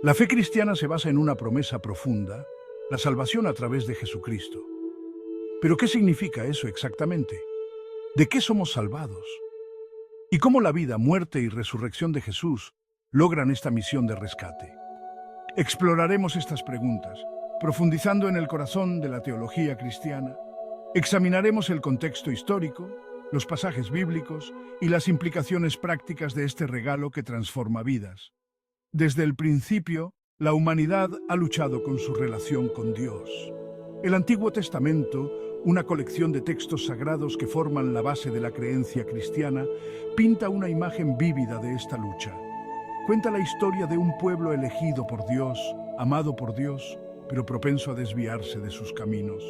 La fe cristiana se basa en una promesa profunda, la salvación a través de Jesucristo. ¿Pero qué significa eso exactamente? ¿De qué somos salvados? ¿Y cómo la vida, muerte y resurrección de Jesús logran esta misión de rescate? Exploraremos estas preguntas, profundizando en el corazón de la teología cristiana. Examinaremos el contexto histórico, los pasajes bíblicos y las implicaciones prácticas de este regalo que transforma vidas. Desde el principio, la humanidad ha luchado con su relación con Dios. El Antiguo Testamento, una colección de textos sagrados que forman la base de la creencia cristiana, pinta una imagen vívida de esta lucha. Cuenta la historia de un pueblo elegido por Dios, amado por Dios, pero propenso a desviarse de sus caminos.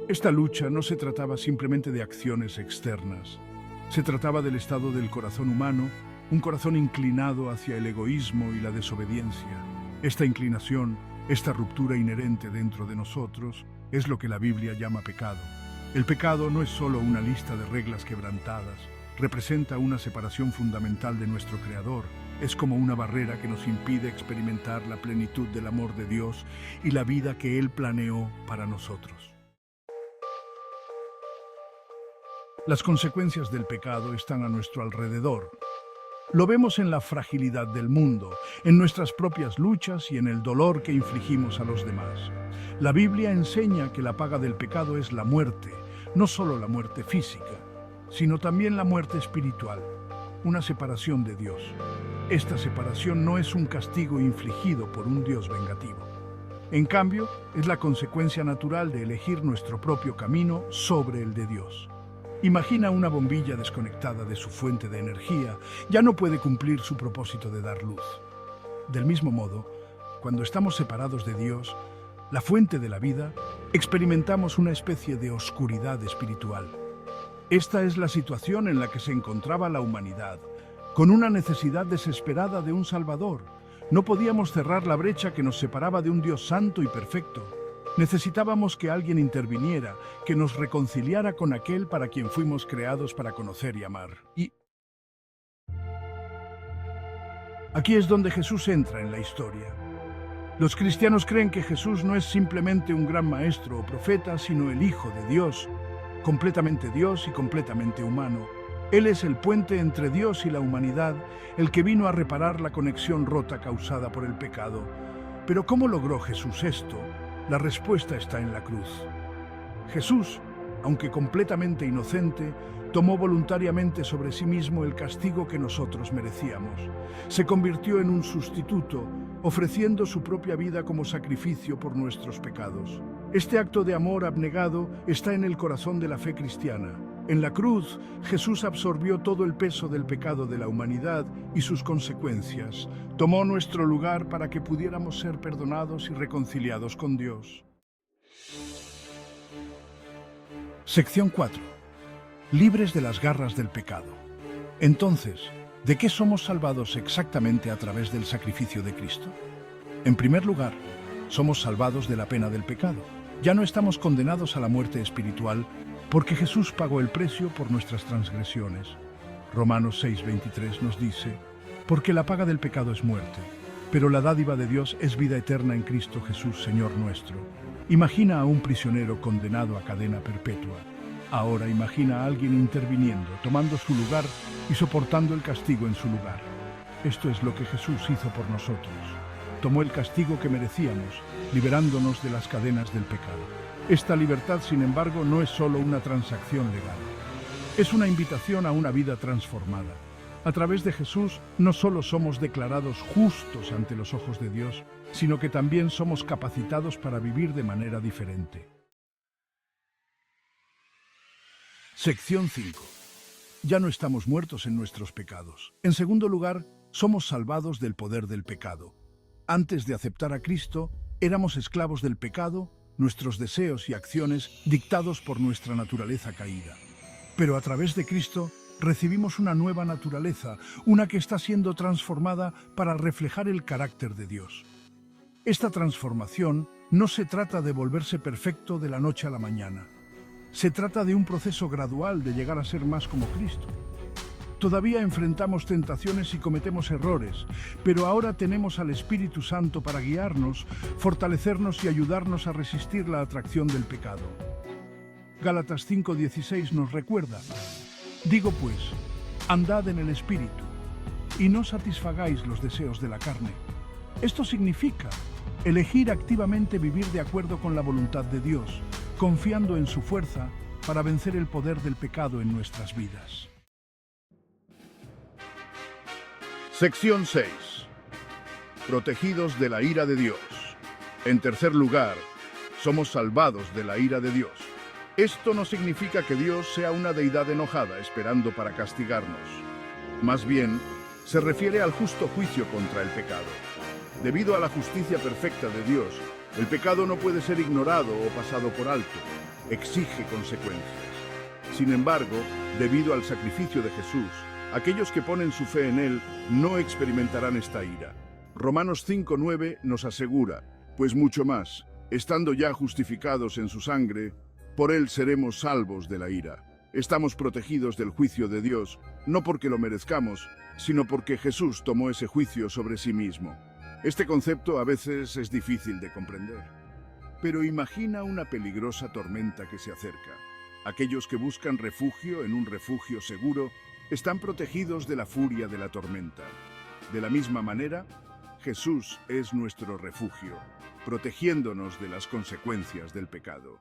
Esta lucha no se trataba simplemente de acciones externas. Se trataba del estado del corazón humano, un corazón inclinado hacia el egoísmo y la desobediencia. Esta inclinación, esta ruptura inherente dentro de nosotros, es lo que la Biblia llama pecado. El pecado no es solo una lista de reglas quebrantadas, representa una separación fundamental de nuestro Creador. Es como una barrera que nos impide experimentar la plenitud del amor de Dios y la vida que Él planeó para nosotros. Las consecuencias del pecado están a nuestro alrededor. Lo vemos en la fragilidad del mundo, en nuestras propias luchas y en el dolor que infligimos a los demás. La Biblia enseña que la paga del pecado es la muerte, no solo la muerte física, sino también la muerte espiritual, una separación de Dios. Esta separación no es un castigo infligido por un Dios vengativo. En cambio, es la consecuencia natural de elegir nuestro propio camino sobre el de Dios. Imagina una bombilla desconectada de su fuente de energía, ya no puede cumplir su propósito de dar luz. Del mismo modo, cuando estamos separados de Dios, la fuente de la vida, experimentamos una especie de oscuridad espiritual. Esta es la situación en la que se encontraba la humanidad, con una necesidad desesperada de un Salvador. No podíamos cerrar la brecha que nos separaba de un Dios santo y perfecto. Necesitábamos que alguien interviniera, que nos reconciliara con aquel para quien fuimos creados para conocer y amar. Y aquí es donde Jesús entra en la historia. Los cristianos creen que Jesús no es simplemente un gran maestro o profeta, sino el Hijo de Dios, completamente Dios y completamente humano. Él es el puente entre Dios y la humanidad, el que vino a reparar la conexión rota causada por el pecado. Pero ¿cómo logró Jesús esto? La respuesta está en la cruz. Jesús, aunque completamente inocente, tomó voluntariamente sobre sí mismo el castigo que nosotros merecíamos. Se convirtió en un sustituto, ofreciendo su propia vida como sacrificio por nuestros pecados. Este acto de amor abnegado está en el corazón de la fe cristiana. En la cruz, Jesús absorbió todo el peso del pecado de la humanidad y sus consecuencias. Tomó nuestro lugar para que pudiéramos ser perdonados y reconciliados con Dios. Sección 4. Libres de las garras del pecado. Entonces, ¿de qué somos salvados exactamente a través del sacrificio de Cristo? En primer lugar, somos salvados de la pena del pecado. Ya no estamos condenados a la muerte espiritual porque Jesús pagó el precio por nuestras transgresiones. Romanos 6:23 nos dice: porque la paga del pecado es muerte, pero la dádiva de Dios es vida eterna en Cristo Jesús, Señor nuestro. Imagina a un prisionero condenado a cadena perpetua. Ahora imagina a alguien interviniendo, tomando su lugar y soportando el castigo en su lugar. Esto es lo que Jesús hizo por nosotros. Tomó el castigo que merecíamos, liberándonos de las cadenas del pecado. Esta libertad, sin embargo, no es solo una transacción legal. Es una invitación a una vida transformada. A través de Jesús, no solo somos declarados justos ante los ojos de Dios, sino que también somos capacitados para vivir de manera diferente. Sección 5. Ya no estamos muertos en nuestros pecados. En segundo lugar, somos salvados del poder del pecado. Antes de aceptar a Cristo, éramos esclavos del pecado, nuestros deseos y acciones dictados por nuestra naturaleza caída. Pero a través de Cristo, recibimos una nueva naturaleza, una que está siendo transformada para reflejar el carácter de Dios. Esta transformación no se trata de volverse perfecto de la noche a la mañana. Se trata de un proceso gradual de llegar a ser más como Cristo. Todavía enfrentamos tentaciones y cometemos errores, pero ahora tenemos al Espíritu Santo para guiarnos, fortalecernos y ayudarnos a resistir la atracción del pecado. Gálatas 5:16 nos recuerda: digo pues, andad en el Espíritu, y no satisfagáis los deseos de la carne. Esto significa elegir activamente vivir de acuerdo con la voluntad de Dios, confiando en su fuerza para vencer el poder del pecado en nuestras vidas. Sección 6. Protegidos de la ira de Dios. En tercer lugar, somos salvados de la ira de Dios. Esto no significa que Dios sea una deidad enojada esperando para castigarnos. Más bien, se refiere al justo juicio contra el pecado. Debido a la justicia perfecta de Dios, el pecado no puede ser ignorado o pasado por alto. Exige consecuencias. Sin embargo, debido al sacrificio de Jesús, aquellos que ponen su fe en Él no experimentarán esta ira. Romanos 5:9 nos asegura: pues mucho más, estando ya justificados en su sangre, por Él seremos salvos de la ira. Estamos protegidos del juicio de Dios, no porque lo merezcamos, sino porque Jesús tomó ese juicio sobre sí mismo. Este concepto a veces es difícil de comprender. Pero imagina una peligrosa tormenta que se acerca. Aquellos que buscan refugio en un refugio seguro están protegidos de la furia de la tormenta. De la misma manera, Jesús es nuestro refugio, protegiéndonos de las consecuencias del pecado.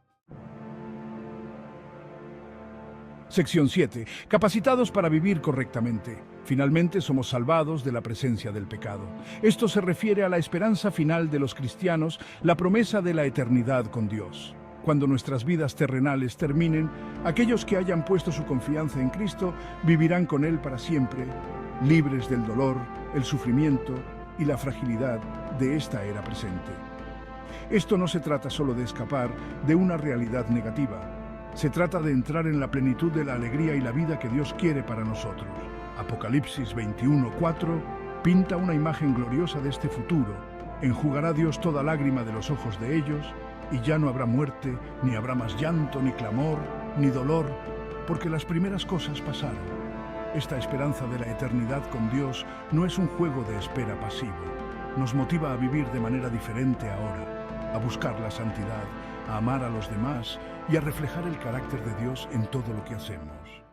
Sección 7. Capacitados para vivir correctamente. Finalmente somos salvados de la presencia del pecado. Esto se refiere a la esperanza final de los cristianos, la promesa de la eternidad con Dios. Cuando nuestras vidas terrenales terminen, aquellos que hayan puesto su confianza en Cristo vivirán con Él para siempre, libres del dolor, el sufrimiento y la fragilidad de esta era presente. Esto no se trata solo de escapar de una realidad negativa. Se trata de entrar en la plenitud de la alegría y la vida que Dios quiere para nosotros. Apocalipsis 21:4 pinta una imagen gloriosa de este futuro. Enjugará Dios toda lágrima de los ojos de ellos, y ya no habrá muerte, ni habrá más llanto, ni clamor, ni dolor, porque las primeras cosas pasaron. Esta esperanza de la eternidad con Dios no es un juego de espera pasivo. Nos motiva a vivir de manera diferente ahora, a buscar la santidad, a amar a los demás y a reflejar el carácter de Dios en todo lo que hacemos.